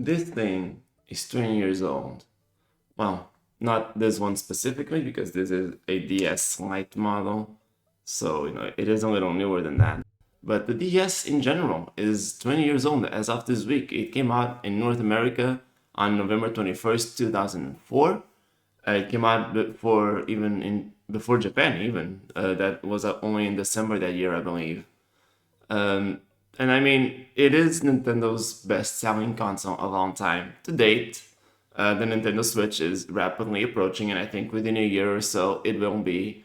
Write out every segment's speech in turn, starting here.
This thing is 20 years old. Well, not this one specifically because this is a DS Lite model. So, it is a little newer than that. But the DS in general is 20 years old as of this week. It came out in North America on November 21st, 2004. It came out before Japan even. That was only in December that year, I believe. Um, and I mean, it is Nintendo's best-selling console a long time to date. The Nintendo Switch is rapidly approaching, and I think within a year or so, it will be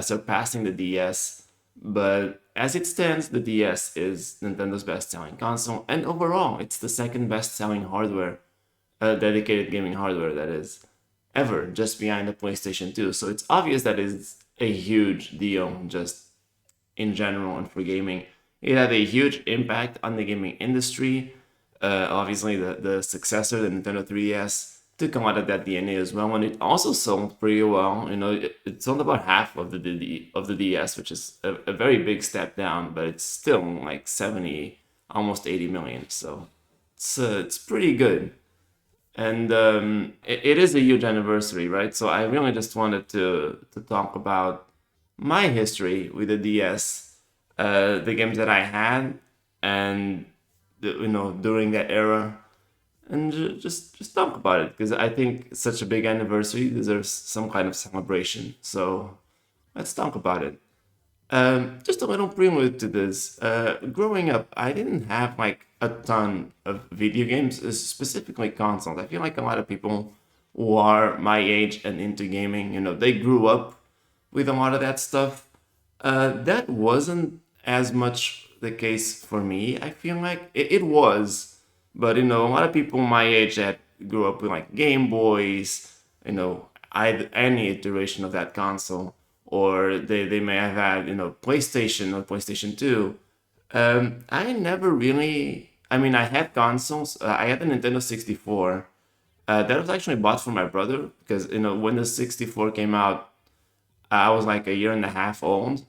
surpassing the DS. But as it stands, the DS is Nintendo's best-selling console, and overall, it's the second best-selling hardware, dedicated gaming hardware that is ever, just behind the PlayStation 2. So it's obvious that it's a huge deal, just in general and for gaming. It had a huge impact on the gaming industry. Obviously, the successor, the Nintendo 3DS, took a lot of that DNA as well, and it also sold pretty well. It sold about half of the DS, which is a very big step down, but it's still like 70, almost 80 million. So it's pretty good. And it is a huge anniversary, right? So I really just wanted to talk about my history with the DS, the games that I had, and during that era, and just talk about it because I think such a big anniversary deserves some kind of celebration. So let's talk about it. Just a little prelude to this. Growing up, I didn't have like a ton of video games, specifically consoles. I feel like a lot of people who are my age and into gaming, they grew up with a lot of that stuff. That wasn't as much the case for me. I feel like it was, but a lot of people my age that grew up with like Game Boys, either any iteration of that console, or they may have had PlayStation or PlayStation 2. I never really. I mean, I had consoles. I had the Nintendo 64. That was actually bought for my brother because when the 64 came out, I was like a year and a half old.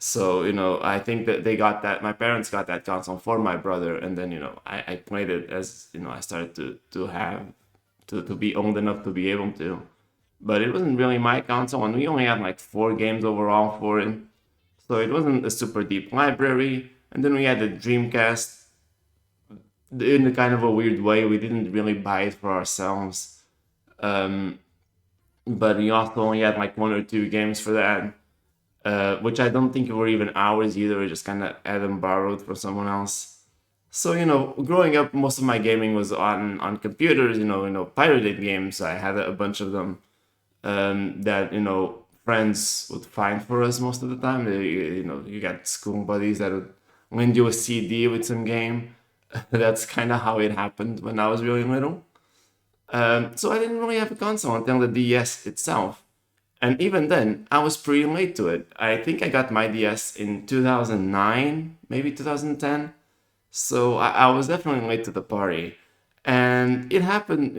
So, I think that they got that, my parents got that console for my brother. And then, I played it as, I started to be old enough to be able to. But it wasn't really my console. And we only had like four games overall for it. So it wasn't a super deep library. And then we had the Dreamcast in a kind of a weird way. We didn't really buy it for ourselves. Um, but we also only had like one or two games for that, which I don't think were even ours either. We just kind of had them borrowed from someone else. So growing up, most of my gaming was on computers. Pirated games. I had a bunch of them that friends would find for us most of the time. You got school buddies that would lend you a CD with some game. That's kind of how it happened when I was really little. So I didn't really have a console until the DS itself. And even then, I was pretty late to it. I think I got my DS in 2009, maybe 2010. So I was definitely late to the party. And it happened,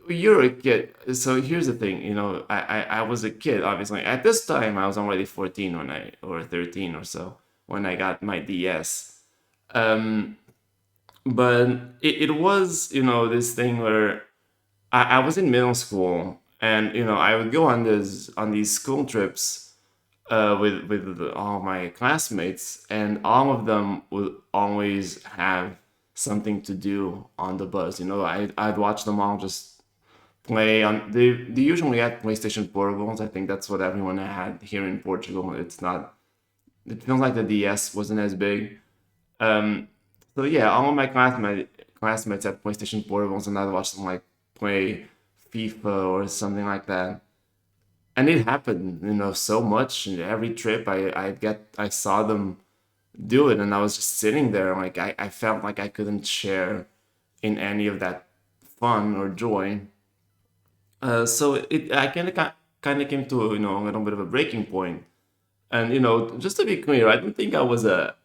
you're a kid. So here's the thing, I was a kid, obviously. At this time, I was already 14 or 13 or so, when I got my DS. Um, but it was, this thing where I was in middle school, and I would go on these school trips with all my classmates, and all of them would always have something to do on the bus. I'd watch them all just play on. They usually had PlayStation Portables. I think that's what everyone had here in Portugal. It's not. It feels like the DS wasn't as big. Um, so yeah, all of my classmates had PlayStation Portables, and I'd watch them like play FIFA or something like that. And it happened, so much. And every trip I saw them do it, and I was just sitting there, like I felt like I couldn't share in any of that fun or joy. So I kind of came to a little bit of a breaking point. And just to be clear, I don't think I was a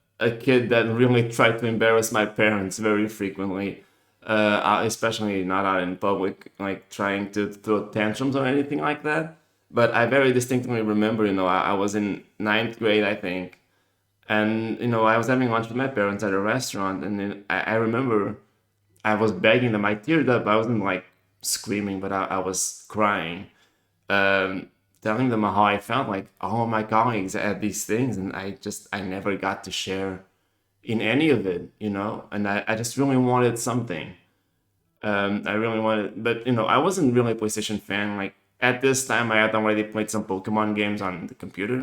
kid that really tried to embarrass my parents very frequently, especially not out in public, like trying to throw tantrums or anything like that. But I very distinctly remember, I was in ninth grade, I think, and I was having lunch with my parents at a restaurant, and then I remember I was begging them. I teared up. I wasn't like screaming, but I was crying, um, telling them how I felt. Like all my colleagues had these things, and I never got to share in any of it, And I just really wanted something. I really wanted, but I wasn't really a PlayStation fan. Like at this time, I had already played some Pokemon games on the computer,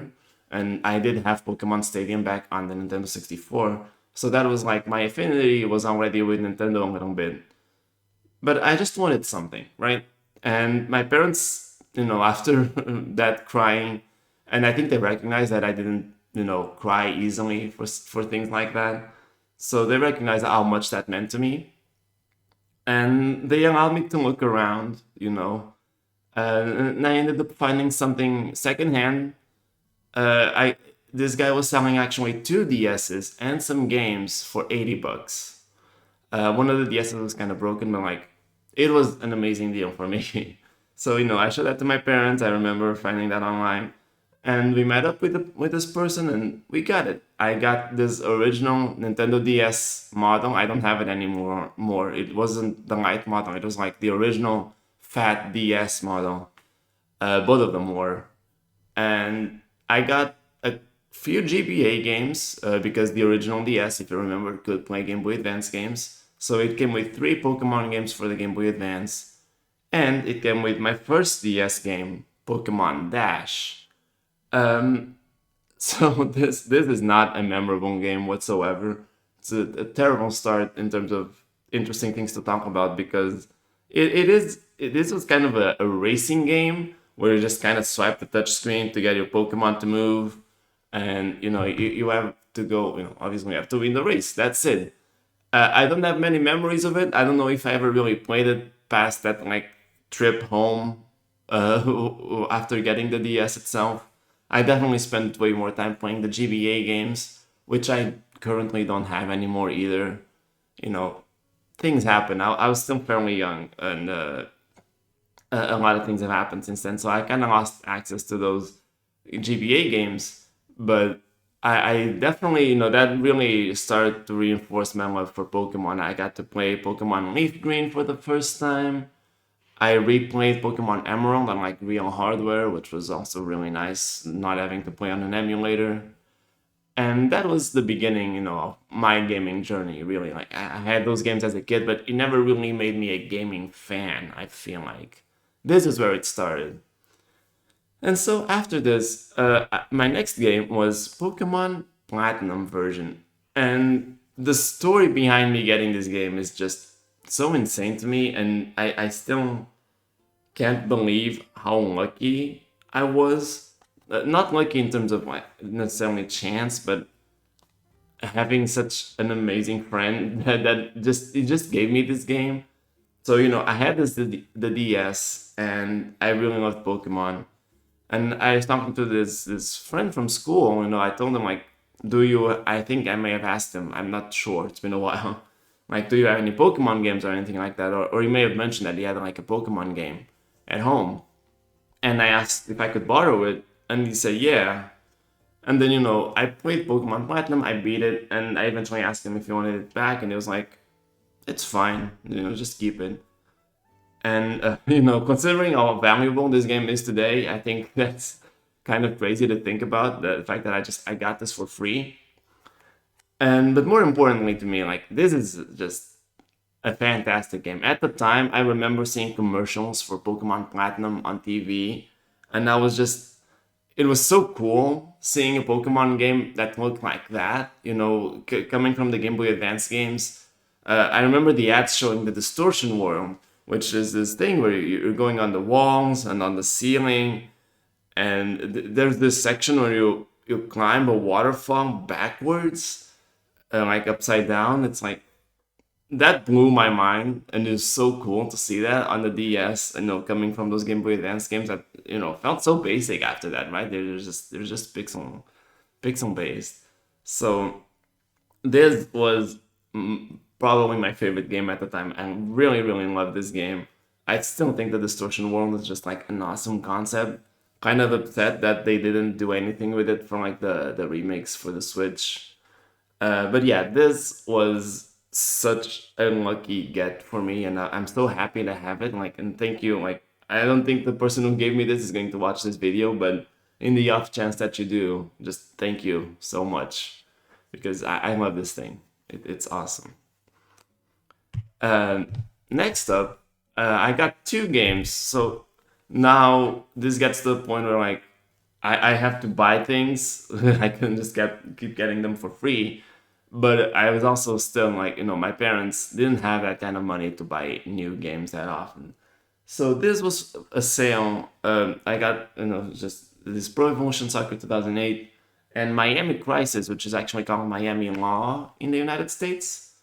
and I did have Pokemon Stadium back on the Nintendo 64. So that was like my affinity was already with Nintendo a little bit. But I just wanted something, right? And my parents, after that crying, and I think they recognized that I didn't, cry easily for things like that. So they recognized how much that meant to me, and they allowed me to look around, and I ended up finding something secondhand. I This guy was selling actually two DSs and some games for $80. One of the DSs was kind of broken, but like it was an amazing deal for me. So I showed that to my parents. I remember finding that online, and we met up with this person, and we got it. I got this original Nintendo DS model. I don't have it anymore. It wasn't the light model. It was like the original fat DS model. Both of them were, and I got a few GBA games because the original DS, if you remember, could play Game Boy Advance games. So it came with three Pokemon games for the Game Boy Advance, and it came with my first DS game, Pokemon Dash. Um, so this is not a memorable game whatsoever. It's a terrible start in terms of interesting things to talk about because this was kind of a racing game where you just kind of swipe the touch screen to get your Pokemon to move, and you have to go. Obviously you have to win the race. That's it. I don't have many memories of it. I don't know if I ever really played it past that like trip home after getting the DS itself. I definitely spent way more time playing the GBA games, which I currently don't have anymore either. You know, Things happen. I was still fairly young, and a lot of things have happened since then. So I kind of lost access to those GBA games, but I definitely, that really started to reinforce my love for Pokemon. I got to play Pokemon Leaf Green for the first time. I replayed Pokemon Emerald on like real hardware, which was also really nice, not having to play on an emulator. And that was the beginning, of my gaming journey, really. Like, I had those games as a kid, but it never really made me a gaming fan, I feel like. This is where it started. And so after this, my next game was Pokemon Platinum version. And the story behind me getting this game is just so insane to me, and I still can't believe how lucky I was. Not lucky in terms of like necessarily chance, but having such an amazing friend that just gave me this game. So I had the DS, and I really loved Pokemon. And I was talking to this friend from school. I told him like, "Do you?" I think I may have asked him. I'm not sure. It's been a while. Like, do you have any Pokemon games or anything like that? Or he may have mentioned that he had like a Pokemon game at home. And I asked if I could borrow it, and he said yeah. And then I played Pokemon Platinum. I beat it, and I eventually asked him if he wanted it back, and he was like, "It's fine. Just keep it." And considering how valuable this game is today, I think that's kind of crazy to think about the fact that I got this for free. And but more importantly to me, like this is just a fantastic game. At the time, I remember seeing commercials for Pokemon Platinum on TV, and it was so cool seeing a Pokemon game that looked like that. Coming from the Game Boy Advance games, I remember the ads showing the Distortion World, which is this thing where you're going on the walls and on the ceiling, and there's this section where you climb a waterfall backwards, like upside down. It's like that blew my mind, and it's so cool to see that on the DS. Coming from those Game Boy Advance games that felt so basic after that, right? They're just pixel based. So this was probably my favorite game at the time. I really, really loved this game. I still think the Distortion World is just like an awesome concept. Kind of upset that they didn't do anything with it from like the remakes for the Switch. But yeah, this was such a lucky get for me, and I'm so happy to have it. Like, and thank you. Like, I don't think the person who gave me this is going to watch this video, but in the off chance that you do, just thank you so much because I love this thing. It's awesome. Um, Next up, I got two games. So now this gets to the point where like I have to buy things. I couldn't just keep getting them for free. But I was also still like, my parents didn't have that kind of money to buy new games that often. So this was a sale. I got, just this Pro Evolution Soccer 2008 and Miami Crisis, which is actually called Miami Law in the United States.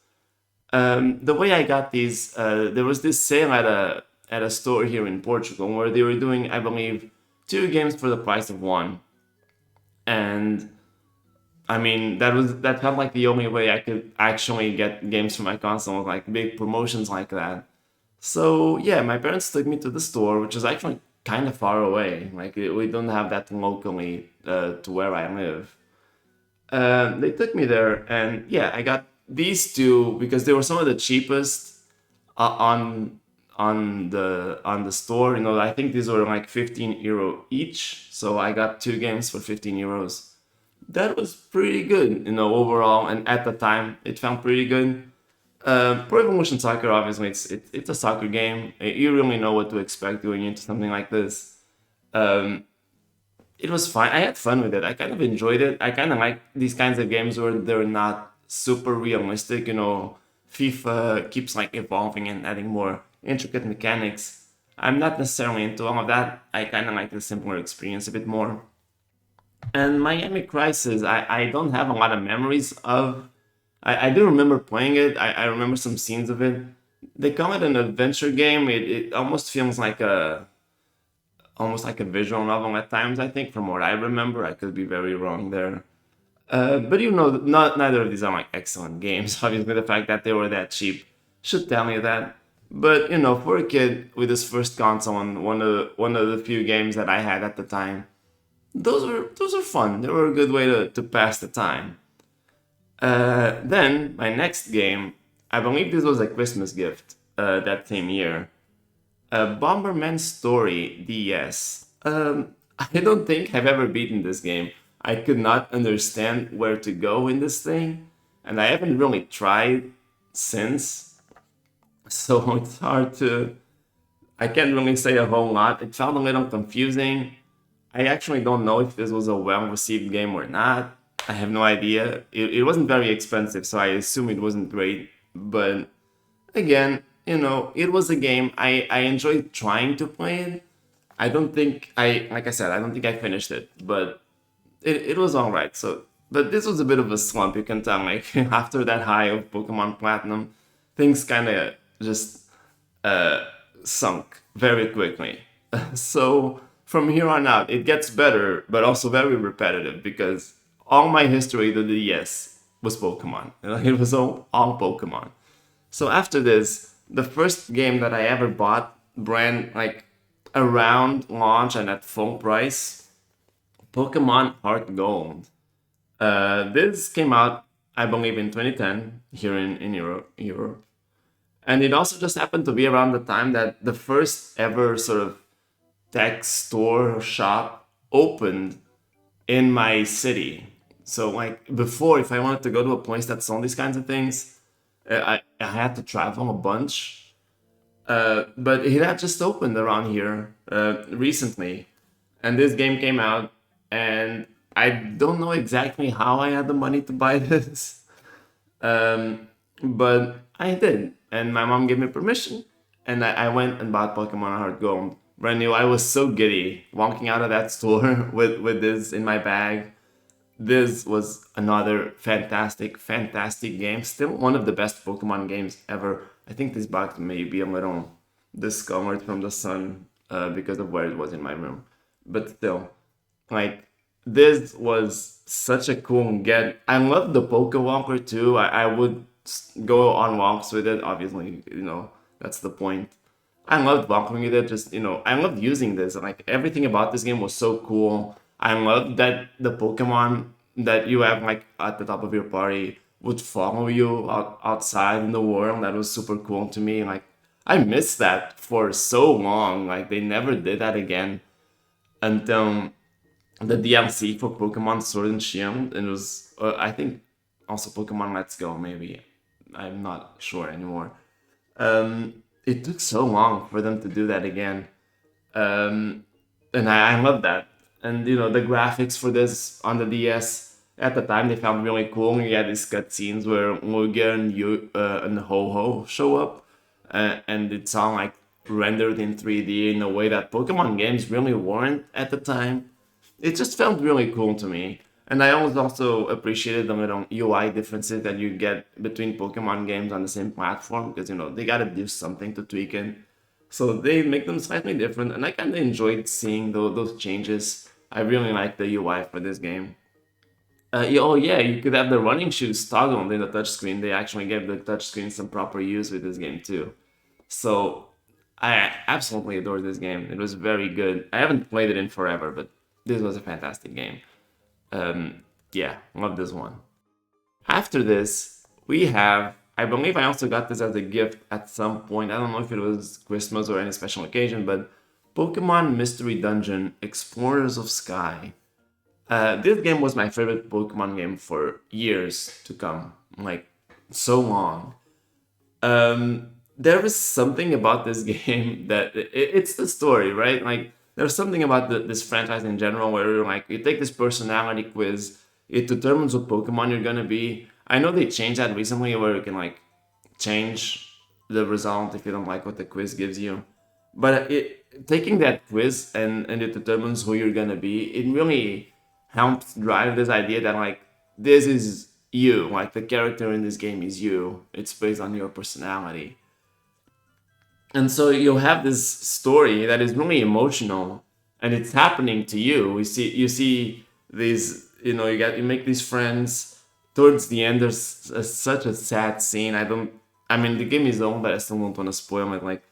The way I got these, there was this sale at a store here in Portugal where they were doing, I believe, two games for the price of one, and I mean that felt like the only way I could actually get games for my console, like big promotions like that. So yeah, my parents took me to the store, which is actually kind of far away. Like we don't have that locally to where I live. They took me there, and yeah, I got these two because they were some of the cheapest on the store. I think these were like 15 euro each, so I got two games for 15 euros. That was pretty good, overall, and at the time it felt pretty good. Pro Evolution Soccer, obviously, it's a soccer game. You really know what to expect going into something like this. Um, it was fine. I had fun with it. I kind of enjoyed it. I kind of like these kinds of games where they're not super realistic. FIFA keeps like evolving and adding more intricate mechanics. I'm not necessarily into all of that. I kind of like the simpler experience a bit more. And Miami Crisis, I don't have a lot of memories of. I do remember playing it. I remember some scenes of it. They call it an adventure game. It almost feels like a visual novel at times, I think, from what I remember. I could be very wrong there. But not neither of these are like excellent games. Obviously, the fact that they were that cheap should tell you that. But for a kid with his first console and one of the few games that I had at the time, those were fun. They were a good way to pass the time. Then my next game, I believe this was a Christmas gift that same year. Bomberman Story DS. I don't think I've ever beaten this game. I could not understand where to go in this thing, and I haven't really tried since. So it's hard to. I can't really say a whole lot. It felt a little confusing. I actually don't know if this was a well received game or not. I have no idea. It wasn't very expensive, so I assume it wasn't great. But again, it was a game I enjoyed trying to play it. I don't think like I said, I don't think I finished it, but it was all right. So, but this was a bit of a slump. You can tell, like after that high of Pokemon Platinum, things kind of just uh, sunk very quickly. So from here on out, it gets better, but also very repetitive because all my history to the DS was Pokemon. It was all Pokemon. So after this, the first game that I ever bought, brand like around launch and at full price, Pokemon Heart Gold. This came out, I believe, in 2010 here in Europe. And it also just happened to be around the time that the first ever sort of tech store or shop opened in my city. So like before, if I wanted to go to a place that sold these kinds of things, I had to travel a bunch. But it had just opened around here recently, and this game came out, and I don't know exactly how I had the money to buy this, but I did, and my mom gave me permission, and I went and bought Pokemon Heart Gold. Brand new. I was so giddy walking out of that store with this in my bag. This was another fantastic, fantastic game. Still one of the best Pokemon games ever. I think this box may be a little discolored from the sun because of where it was in my room. But still, like, this was such a cool get. I love the Poke Walker too. I would go on walks with it. Obviously, that's the point. I loved walking with it. Just I loved using this. Like everything about this game was so cool. I loved that the Pokemon that you have like at the top of your party would follow you outside in the world. That was super cool to me. Like I missed that for so long. Like they never did that again until the DLC for Pokemon Sword and Shield. And it was I think also Pokemon Let's Go. Maybe I'm not sure anymore. It took so long for them to do that again. Um, and I love that. And you know the graphics for this on the DS at the time they found really cool. You had these cutscenes where Lugia and you and Ho-Ho show up, and it's all like rendered in 3D in a way that Pokemon games really weren't at the time. It just felt really cool to me. And I always also appreciated the little UI differences that you get between Pokemon games on the same platform because you know they gotta do something to tweak it. So they make them slightly different, and I kind of enjoyed seeing those changes. I really like the UI for this game. Oh yeah, you could have the running shoes toggled in the touchscreen. They actually gave the touchscreen some proper use with this game too. So I absolutely adore this game. It was very good. I haven't played it in forever, but this was a fantastic game. Yeah, love this one. After this, we have, I believe I also got this as a gift at some point. I don't know if it was Christmas or any special occasion, but Pokemon Mystery Dungeon Explorers of Sky. This game was my favorite Pokemon game for years to come, like so long. There is something about this game that it's the story, right? Like there's something about this franchise in general where like you take this personality quiz, it determines what Pokemon you're gonna be. I know they changed that recently where you can like change the result if you don't like what the quiz gives you. But taking that quiz and it determines who you're gonna be, it really helps drive this idea that like this is you, like the character in this game is you. It's based on your personality. And so you have this story that is really emotional and it's happening to you. You see these, you know, you make these friends. Towards the end there's such a sad scene. I mean the game is old, but I still don't want to spoil it. Like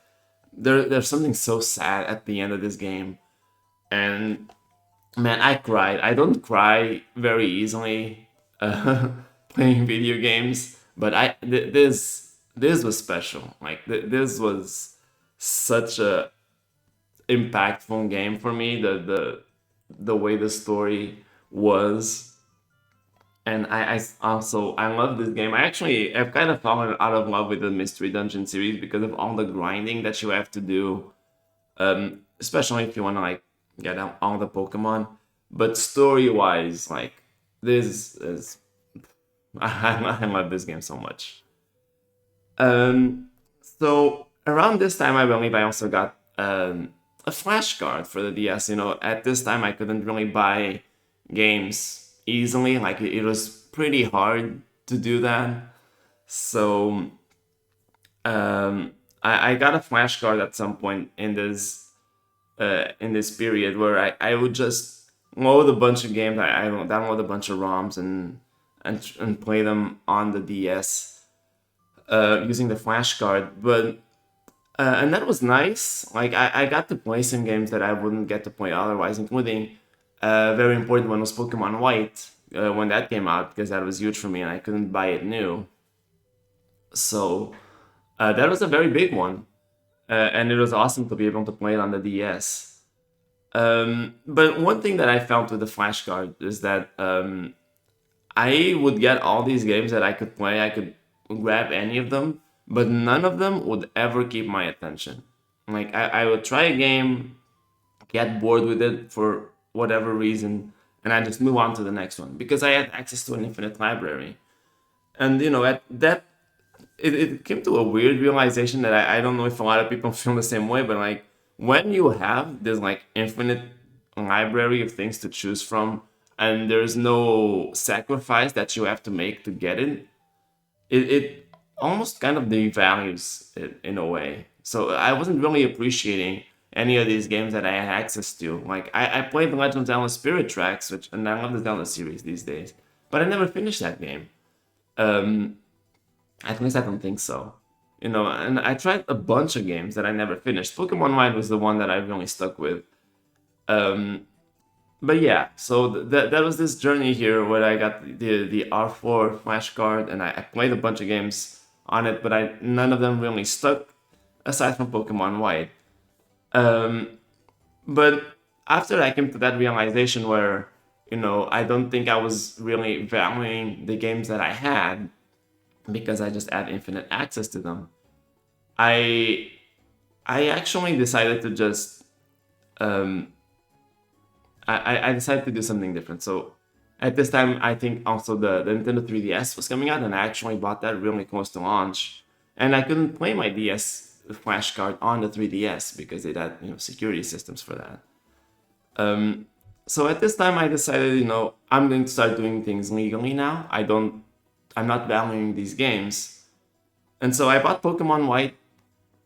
there's something so sad at the end of this game. And man, I cried. I don't cry very easily playing video games, but this was special. Like this was such a impactful game for me. The way the story was, and I also I love this game. I've kind of fallen out of love with the Mystery Dungeon series because of all the grinding that you have to do, especially if you want to like get all the Pokemon. But story wise, like this is I love this game so much. So around this time, I believe I also got a flashcard for the DS. You know, at this time I couldn't really buy games easily. Like it was pretty hard to do that. So I got a flashcard at some point in this period where I would just load a bunch of games. I download a bunch of ROMs and play them on the DS using the flashcard. But and that was nice. Like I got to play some games that I wouldn't get to play otherwise, including a very important one was Pokemon White when that came out because that was huge for me and I couldn't buy it new. So that was a very big one, and it was awesome to be able to play it on the DS. But one thing that I found with the flashcard is that I would get all these games that I could play. I could grab any of them, but none of them would ever keep my attention. Like I would try a game, get bored with it for whatever reason, and I just move on to the next one because I had access to an infinite library. And you know, at that it came to a weird realization that I don't know if a lot of people feel the same way, but like when you have this like infinite library of things to choose from and there's no sacrifice that you have to make to get it, it almost kind of devalues it in a way. So I wasn't really appreciating any of these games that I had access to. Like I played the Legend of Zelda Spirit Tracks, which and I love the Zelda series these days, but I never finished that game. Um, at least I don't think so. You know, and I tried a bunch of games that I never finished. Pokemon White was the one that I really stuck with. Um, But yeah, so that was this journey here where I got the R4 flashcard, and I played a bunch of games on it, but I none of them really stuck aside from Pokemon White. Um, but after I came to that realization where, I don't think I was really valuing the games that I had because I just had infinite access to them. I I actually decided to just um, I decided to do something different. So at this time, I think also the Nintendo 3DS was coming out, and I actually bought that really close to launch. And I couldn't play my DS flashcard on the 3DS because it had security systems for that. Um, so at this time, I decided I'm going to start doing things legally now. I'm not valuing these games, and so I bought Pokemon White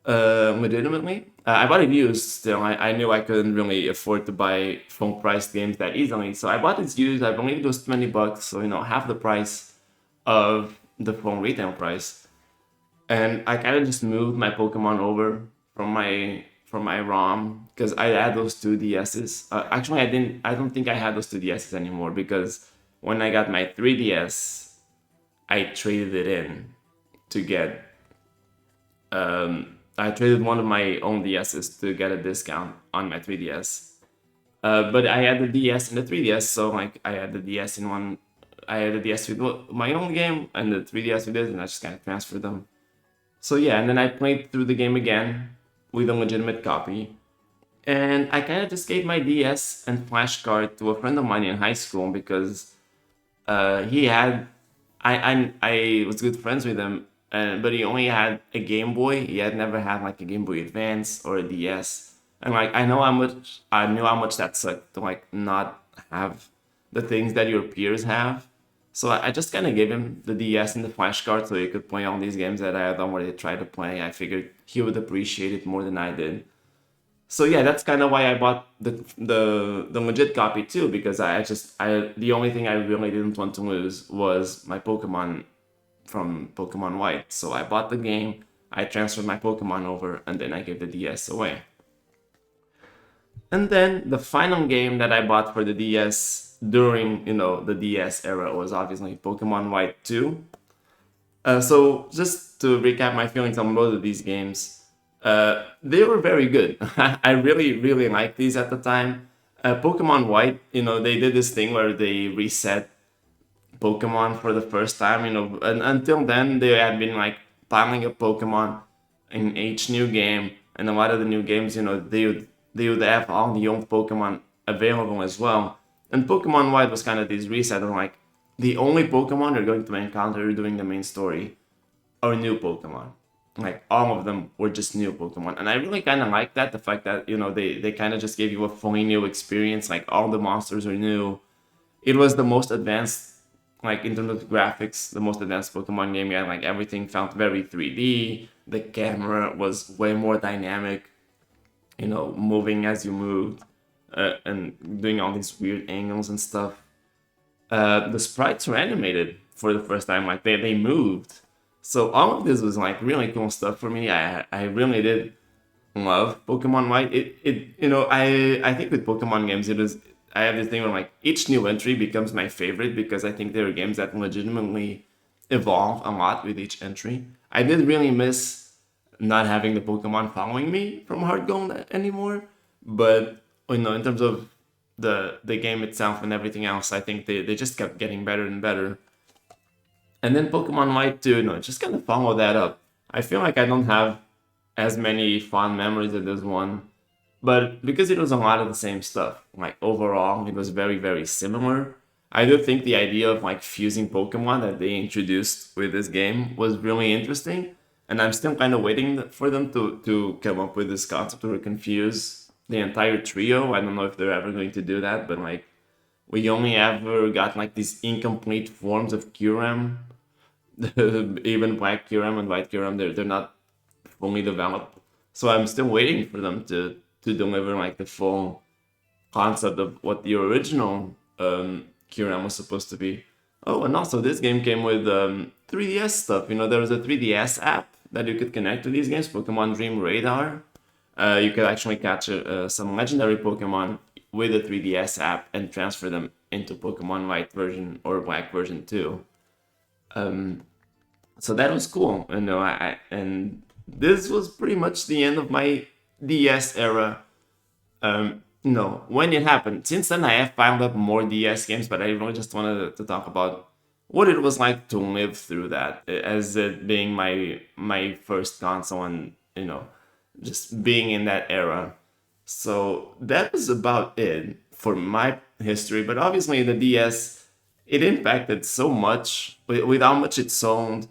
legitimately. I bought it used still. I knew I couldn't really afford to buy full price games that easily. So I bought it used. I believe it was $20. So, half the price of the full retail price. And I kind of just moved my Pokemon over from my ROM because I had those two DSs. Actually, I don't think I had those two DSs anymore because when I got my 3DS, I traded it in to get I traded one of my own DSs to get a discount on my 3DS. But I had the DS and the 3DS, so like I had the DS in one. I had the DS with my own game and the 3DS with it, and I just kind of transferred them. So yeah, and then I played through the game again with a legitimate copy, and I kind of just gave my DS and flash card to a friend of mine in high school because he had I was good friends with him, but he only had a Game Boy. He had never had like a Game Boy Advance or a DS, and like I knew how much that sucked to like not have the things that your peers have. So I just kind of gave him the DS and the flash card so he could play all these games that I had already tried to play. I figured he would appreciate it more than I did. So yeah, that's kind of why I bought the legit copy too, because I the only thing I really didn't want to lose was my Pokemon from Pokemon White. So I bought the game, I transferred my Pokemon over, and then I gave the DS away. And then the final game that I bought for the DS during the DS era was obviously Pokemon White 2. So just to recap my feelings on both of these games, they were very good. I really, really liked these at the time. Pokemon White, they did this thing where they reset Pokemon for the first time, and until then they had been like piling up Pokemon in each new game, and a lot of the new games, they would have all the old Pokemon available as well. And Pokemon White was kind of this reset of like the only Pokemon you're going to encounter during the main story are new Pokemon. Like all of them were just new Pokemon, and I really kind of like that. The fact that they kind of just gave you a fully new experience. Like all the monsters are new. It was the most advanced, like in terms of graphics, the most advanced Pokemon game yet. Like everything felt very 3D. The camera was way more dynamic. Moving as you moved, and doing all these weird angles and stuff. The sprites were animated for the first time, like they moved. So all of this was like really cool stuff for me. I really did love Pokemon White. I think with Pokemon games I have this thing where like each new entry becomes my favorite because I think there are games that legitimately evolve a lot with each entry. I did really miss not having the Pokemon following me from Heart Gold anymore, but in terms of the game itself and everything else, I think they just kept getting better and better. And then Pokemon White 2, just kind of follow that up. I feel like I don't have as many fond memories of this one, but because it was a lot of the same stuff, like overall, it was very, very similar. I do think the idea of like fusing Pokemon that they introduced with this game was really interesting, and I'm still kind of waiting for them to come up with this concept to confuse the entire trio. I don't know if they're ever going to do that, but like we only ever got like these incomplete forms of Kyurem. Even Black Kyurem and White Kyurem, they're not fully developed. So I'm still waiting for them to deliver like the full concept of what the original Kyurem was supposed to be. Oh, and also this game came with 3DS stuff. There was a 3DS app that you could connect to these games, Pokemon Dream Radar. You could actually catch some legendary Pokemon with the 3DS app and transfer them into Pokemon White version or Black version too. Um, so that was cool, and this was pretty much the end of my DS era. When it happened. Since then, I have piled up more DS games, but I really just wanted to talk about what it was like to live through that, as it being my first console, and just being in that era. So that was about it for my history. But obviously, the DS, it impacted so much with how much it sold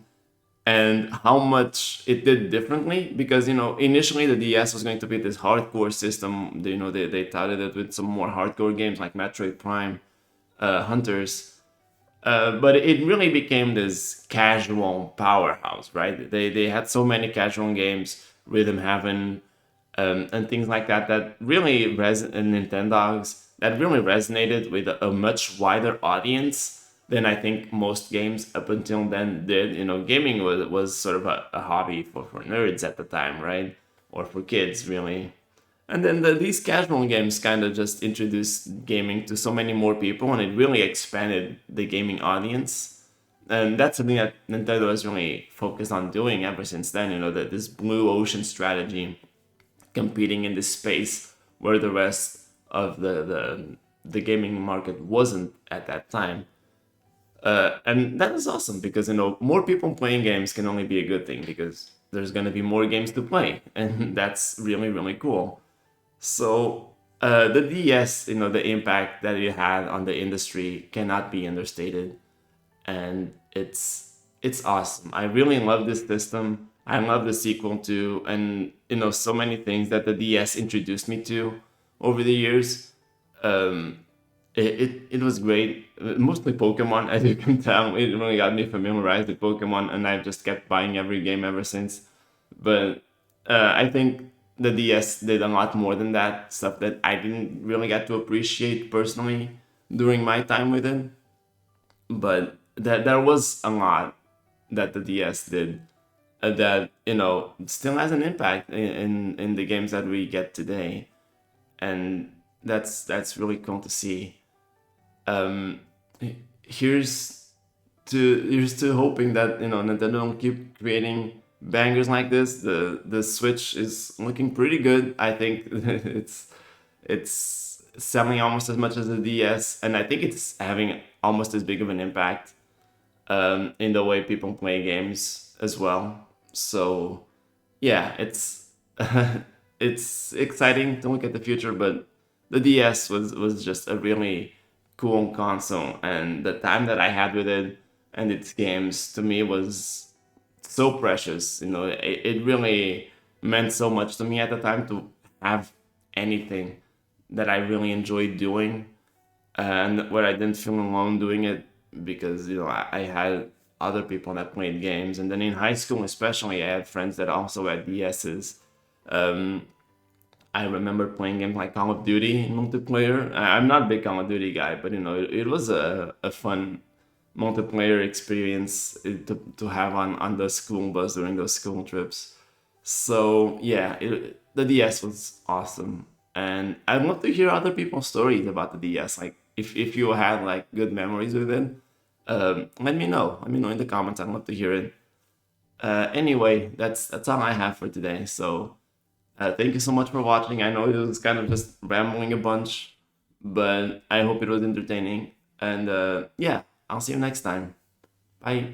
and how much it did differently, because initially the DS was going to be this hardcore system. They touted it with some more hardcore games like Metroid Prime, Hunters, but it really became this casual powerhouse, right? They had so many casual games, Rhythm Heaven, and things like that, that really and Nintendogs, that really resonated with a much wider audience than I think most games up until then did. Gaming was sort of a hobby for nerds at the time, right? Or for kids, really. And then these casual games kind of just introduced gaming to so many more people, and it really expanded the gaming audience. And that's something that Nintendo has really focused on doing ever since then. That this blue ocean strategy, competing in this space where the rest of the gaming market wasn't at that time. And that is awesome, because more people playing games can only be a good thing, because there's going to be more games to play, and that's really, really cool. So the DS, the impact that it had on the industry cannot be understated, and it's awesome. I really love this system. I love the sequel too, and so many things that the DS introduced me to over the years. Um, it was great. Mostly Pokemon, as you can tell. It really got me familiarized with Pokemon, and I've just kept buying every game ever since. But I think the DS did a lot more than that, stuff that I didn't really get to appreciate personally during my time with it. But that there was a lot that the DS did, that still has an impact in the games that we get today, and that's really cool to see. um, here's to hoping that Nintendo will keep creating bangers like this. The Switch is looking pretty good. I think it's selling almost as much as the DS, and I think it's having almost as big of an impact in the way people play games as well. So yeah, it's exciting to look at the future, but the DS was just a really cool console, and the time that I had with it and its games to me was so precious. It really meant so much to me at the time to have anything that I really enjoyed doing, and where I didn't feel alone doing it, because I had other people that played games, and then in high school especially, I had friends that also had DSs. Um, I remember playing games like Call of Duty in multiplayer. I'm not a big Call of Duty guy, but it was a fun multiplayer experience to have on the school bus during those school trips. So yeah, the DS was awesome, and I'd love to hear other people's stories about the DS. Like if you had like good memories with it, let me know. Let me know in the comments. I'd love to hear it. Anyway, that's all I have for today. So thank you so much for watching. I know it was kind of just rambling a bunch, but I hope it was entertaining. And yeah, I'll see you next time. Bye.